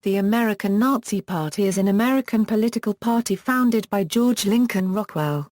The American Nazi Party is an American political party founded by George Lincoln Rockwell.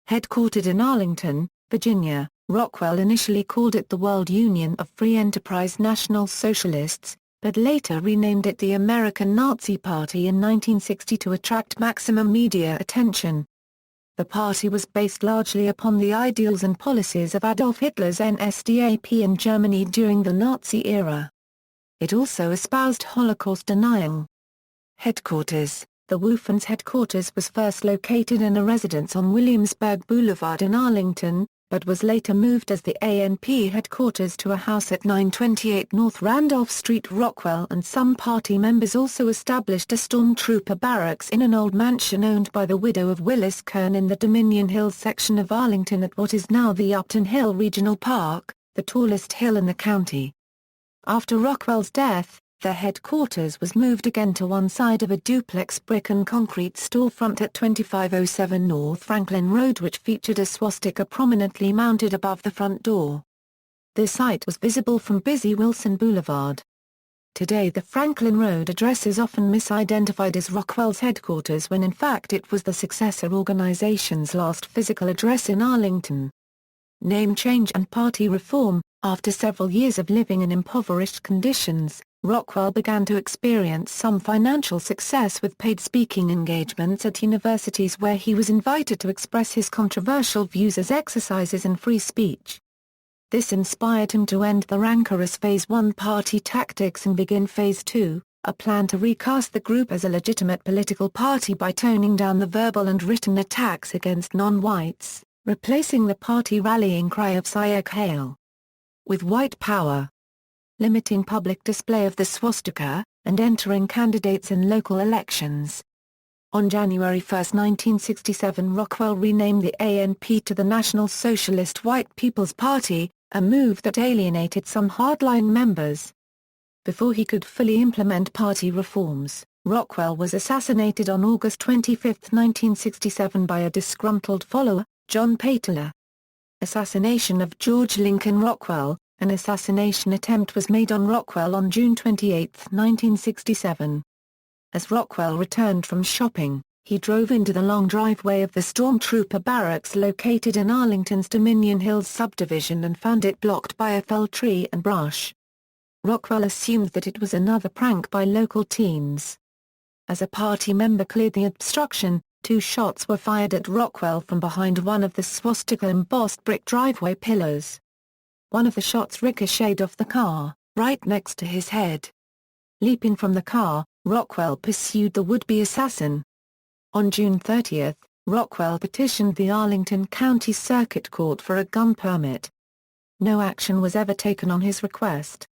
Headquartered in Arlington, Virginia, Rockwell initially called it the World Union of Free Enterprise National Socialists, but later renamed it the American Nazi Party in 1960 to attract maximum media attention. The party was based largely upon the ideals and policies of Adolf Hitler's NSDAP in Germany during the Nazi era. It also espoused Holocaust denial. Headquarters. The WUFN's headquarters was first located in a residence on Williamsburg Boulevard in Arlington, but was later moved as the ANP headquarters to a house at 928 North Randolph Street. Rockwell and some party members also established a stormtrooper barracks in an old mansion owned by the widow of Willis Kern in the Dominion Hills section of Arlington at what is now the Upton Hill Regional Park, the tallest hill in the county. After Rockwell's death, the headquarters was moved again to one side of a duplex brick and concrete storefront at 2507 North Franklin Road, which featured a swastika prominently mounted above the front door. The site was visible from busy Wilson Boulevard. Today the Franklin Road address is often misidentified as Rockwell's headquarters when in fact it was the Successor organization's last physical address in Arlington. Name change and party reform. After several years of living in impoverished conditions, Rockwell began to experience some financial success with paid speaking engagements at universities where he was invited to express his controversial views as exercises in free speech. This inspired him to end the rancorous Phase 1 party tactics and begin Phase 2, a plan to recast the group as a legitimate political party by toning down the verbal and written attacks against non-whites, replacing the party rallying cry of Sieg Heil with white power, limiting public display of the swastika, and entering candidates in local elections. On January 1, 1967, Rockwell renamed the ANP to the National Socialist White People's Party, a move that alienated some hardline members. Before he could fully implement party reforms, Rockwell was assassinated on August 25, 1967 by a disgruntled follower, John Paitler. Assassination of George Lincoln Rockwell. An assassination attempt was made on Rockwell on June 28, 1967. As Rockwell returned from shopping, he drove into the long driveway of the stormtrooper barracks located in Arlington's Dominion Hills subdivision and found it blocked by a felled tree and brush. Rockwell assumed that it was another prank by local teens. As a party member cleared the obstruction, 2 shots were fired at Rockwell from behind one of the swastika-embossed brick driveway pillars. One of the shots ricocheted off the car, right next to his head. Leaping from the car, Rockwell pursued the would-be assassin. On June 30, Rockwell petitioned the Arlington County Circuit Court for a gun permit. No action was ever taken on his request.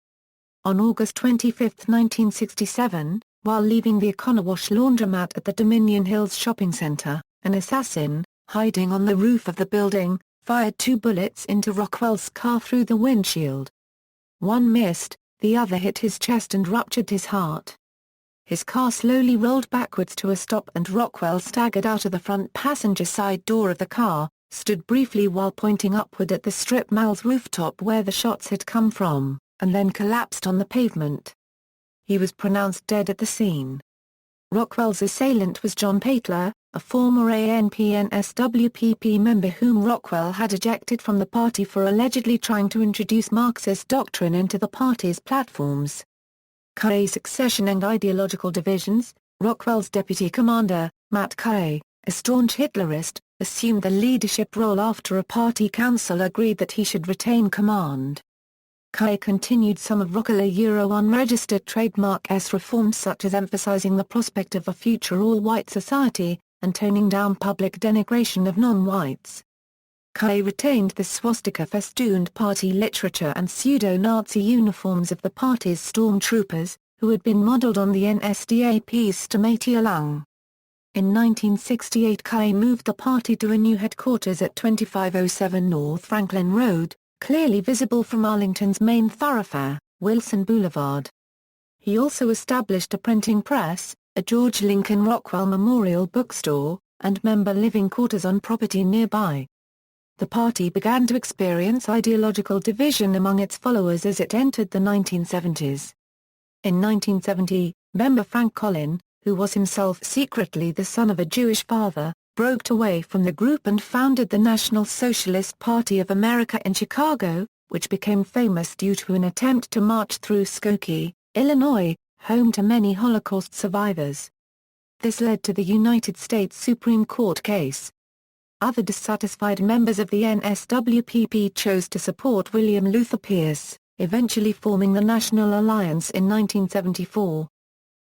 On August 25, 1967, while leaving the Econowash laundromat at the Dominion Hills Shopping Center, an assassin, hiding on the roof of the building, fired 2 bullets into Rockwell's car through the windshield. One missed, the other hit his chest and ruptured his heart. His car slowly rolled backwards to a stop and Rockwell staggered out of the front passenger side door of the car, stood briefly while pointing upward at the strip mall's rooftop where the shots had come from, and then collapsed on the pavement. He was pronounced dead at the scene. Rockwell's assailant was John Paitler, a former ANP-NSWPP member whom Rockwell had ejected from the party for allegedly trying to introduce Marxist doctrine into the party's platforms. Succession and ideological divisions. Rockwell's deputy commander, Matt Curry, a staunch Hitlerist, assumed the leadership role after a party council agreed that he should retain command. Curry continued some of Rockwell's unregistered trademark reforms such as emphasizing the prospect of a future all-white society, and toning down public denigration of non-whites. Curry retained the swastika-festooned party literature and pseudo-Nazi uniforms of the party's stormtroopers, who had been modeled on the NSDAP's Sturmatierlang. In 1968 Curry moved the party to a new headquarters at 2507 North Franklin Road, clearly visible from Arlington's main thoroughfare, Wilson Boulevard. He also established a printing press, a George Lincoln Rockwell Memorial Bookstore, and member living quarters on property nearby. The party began to experience ideological division among its followers as it entered the 1970s. In 1970, Member Frank Collin, who was himself secretly the son of a Jewish father, broke away from the group and founded the National Socialist Party of America in Chicago, which became famous due to an attempt to march through Skokie, Illinois, home to many Holocaust survivors. This led to the United States Supreme Court case. Other dissatisfied members of the NSWPP chose to support William Luther Pierce, eventually forming the National Alliance in 1974.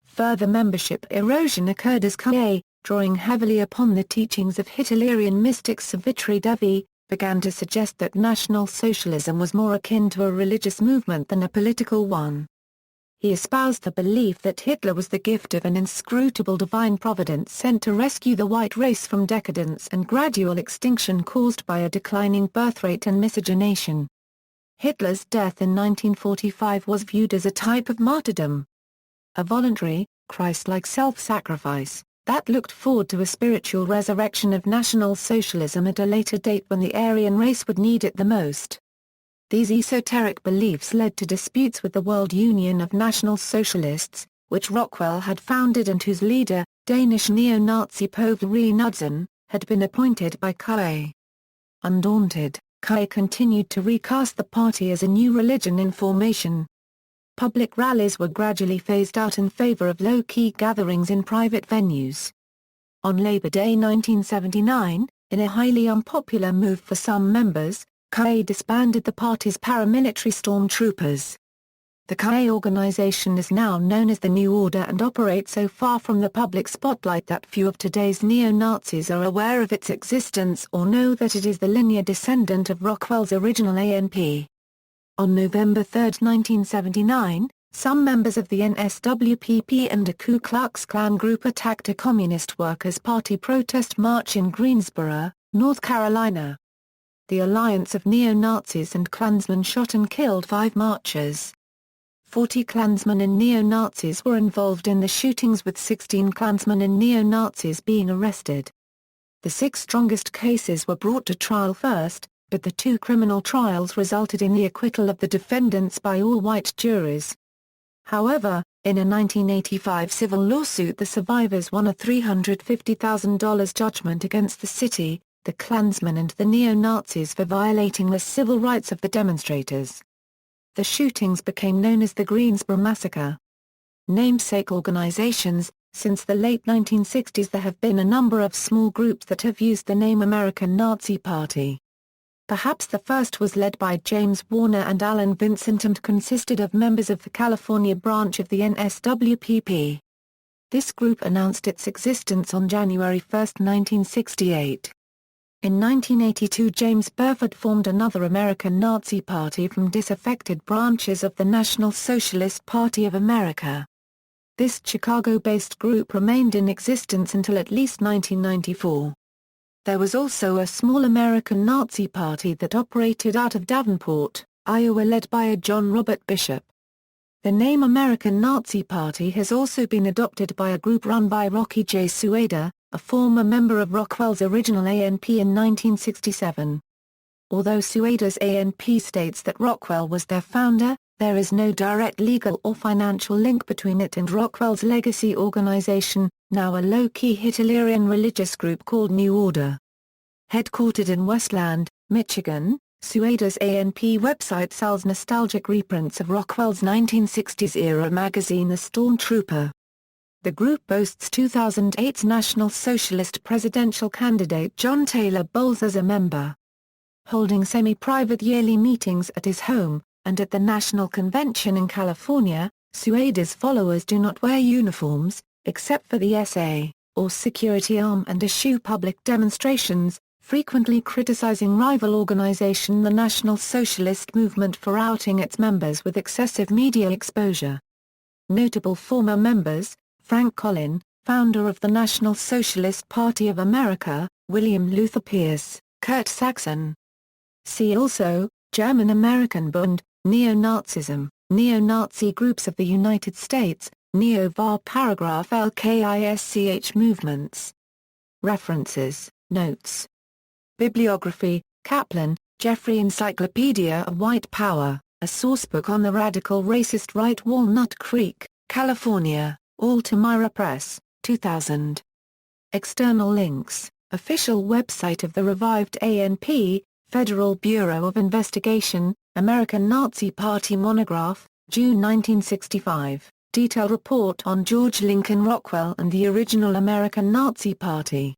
Further membership erosion occurred as KA, drawing heavily upon the teachings of Hitlerian mystic Savitri Devi, began to suggest that National Socialism was more akin to a religious movement than a political one. He espoused the belief that Hitler was the gift of an inscrutable divine providence sent to rescue the white race from decadence and gradual extinction caused by a declining birth rate and miscegenation. Hitler's death in 1945 was viewed as a type of martyrdom. A voluntary, Christ-like self-sacrifice, that looked forward to a spiritual resurrection of National Socialism at a later date when the Aryan race would need it the most. These esoteric beliefs led to disputes with the World Union of National Socialists, which Rockwell had founded and whose leader, Danish neo-Nazi Poul Knudsen, had been appointed by KA. Undaunted, KA continued to recast the party as a new religion in formation. Public rallies were gradually phased out in favor of low-key gatherings in private venues. On Labor Day 1979, in a highly unpopular move for some members, KA disbanded the party's paramilitary stormtroopers. The KA organization is now known as the New Order and operates so far from the public spotlight that few of today's neo-Nazis are aware of its existence or know that it is the linear descendant of Rockwell's original ANP. On November 3, 1979, some members of the NSWPP and a Ku Klux Klan group attacked a Communist Workers' Party protest march in Greensboro, North Carolina. The alliance of neo-Nazis and Klansmen shot and killed 5 marchers. 40 Klansmen and neo-Nazis were involved in the shootings, with 16 Klansmen and neo-Nazis being arrested. The 6 strongest cases were brought to trial first, but the 2 criminal trials resulted in the acquittal of the defendants by all-white juries. However, in a 1985 civil lawsuit, the survivors won a $350,000 judgment against the city, the Klansmen and the neo-Nazis for violating the civil rights of the demonstrators. The shootings became known as the Greensboro massacre. Namesake organizations. Since the late 1960s there have been a number of small groups that have used the name American Nazi Party. Perhaps the first was led by James Warner and Alan Vincent and consisted of members of the California branch of the NSWPP. This group announced its existence on January 1, 1968. In 1982 James Burford formed another American Nazi Party from disaffected branches of the National Socialist Party of America. This Chicago-based group remained in existence until at least 1994. There was also a small American Nazi Party that operated out of Davenport, Iowa, led by a John Robert Bishop. The name American Nazi Party has also been adopted by a group run by Rocky J. Sueda, a former member of Rockwell's original ANP in 1967. Although Sueda's ANP states that Rockwell was their founder, there is no direct legal or financial link between it and Rockwell's legacy organization, now a low-key Hitlerian religious group called New Order. Headquartered in Westland, Michigan, Sueda's ANP website sells nostalgic reprints of Rockwell's 1960s-era magazine The Stormtrooper. The group boasts 2008's National Socialist presidential candidate John Taylor Bowles as a member. Holding semi-private yearly meetings at his home, and at the National Convention in California, Sueda's followers do not wear uniforms, except for the SA, or security arm, and eschew public demonstrations, frequently criticizing rival organization the National Socialist Movement for outing its members with excessive media exposure. Notable former members: Frank Collin, founder of the National Socialist Party of America; William Luther Pierce; Kurt Saxon. See also, German-American Bund, Neo-Nazism, Neo-Nazi groups of the United States, Neo-Var paragraph LKISCH movements. References, Notes. Bibliography: Kaplan, Jeffrey. Encyclopedia of White Power, a sourcebook on the radical racist right. Walnut Creek, California. Altamira Press, 2000. External links: official website of the revived ANP, Federal Bureau of Investigation, American Nazi Party monograph, June 1965, detailed report on George Lincoln Rockwell and the original American Nazi Party.